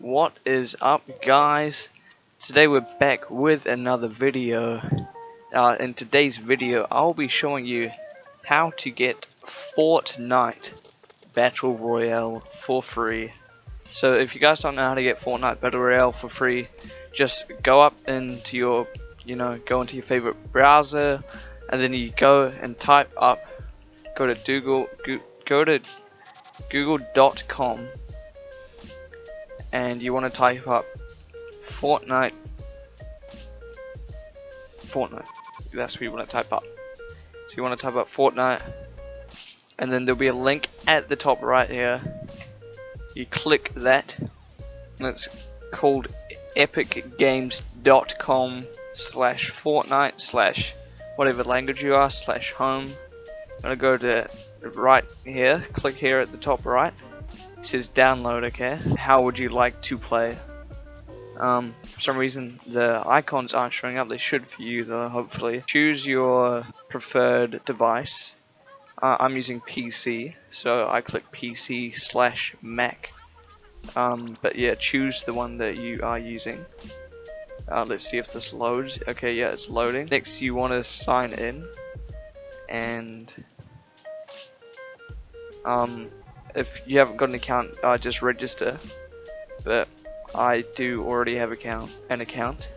What is up, guys? Today we're back with another video. In today's video I'll be showing you how to get Fortnite Battle Royale for free. So if you guys don't know how to get Fortnite Battle Royale for free, just go up into your go into your favorite browser, and then you go and type up, go to google.com, and you want to type up Fortnite. That's what you want to type up. So you want to type up Fortnite, and then there'll be a link at the top right here. You click that, and it's called epicgames.com/Fortnite/ whatever language you are /home. I'm gonna go to right here, click here at the top right. It says download. Okay, how would you like to play? For some reason the icons aren't showing up. They should for you though, hopefully. Choose your preferred device. I'm using PC, so I click PC/Mac. But yeah, choose the one that you are using. Let's see if this loads. Okay, yeah, it's loading. Next you want to sign in, and if you haven't got an account, just register. But I do already have an account,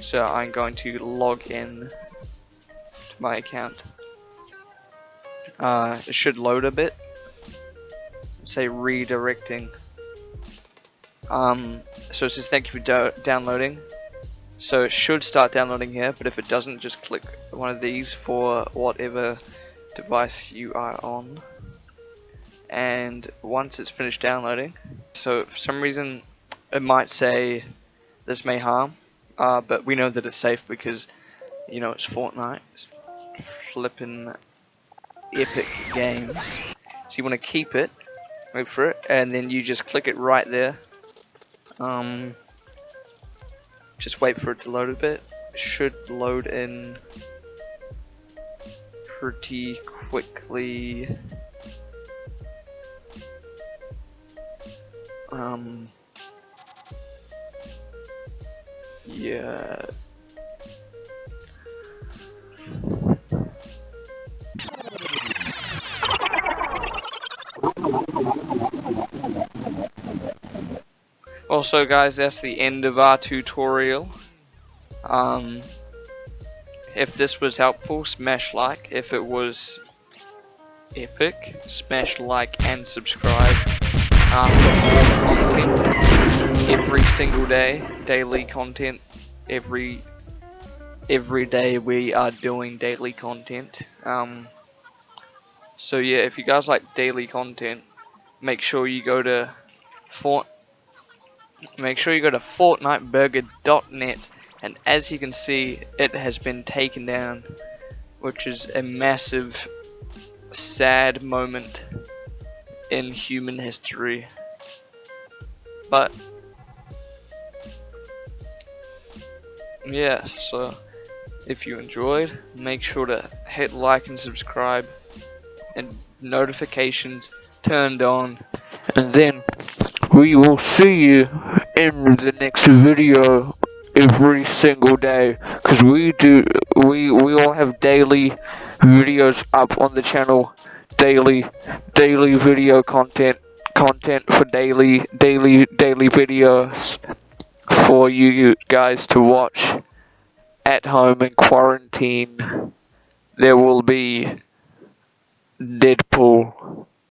so I'm going to log in to my account. It should load a bit. Say redirecting. So it says thank you for downloading. So it should start downloading here, but if it doesn't, just click one of these for whatever device you are on. And once it's finished downloading, so for some reason it might say this may harm, but we know that it's safe because it's Fortnite. It's flipping epic games. So you want to keep it, wait for it, and then you just click it right there. Just wait for it to load a bit. It should load in pretty quickly. Yeah. Also guys, that's the end of our tutorial. If this was helpful, smash like. If it was epic, smash like and subscribe. For more content every single day, daily content. Every day we are doing daily content. So yeah, if you guys like daily content, make sure you go to fortniteburger.net, and as you can see, it has been taken down, which is a massive sad moment in human history. But yeah, so if you enjoyed, make sure to hit like and subscribe, and notifications turned on, and then we will see you in the next video every single day, because we all have daily videos up on the channel. Daily video content for daily videos for you guys to watch at home in quarantine. There will be Deadpool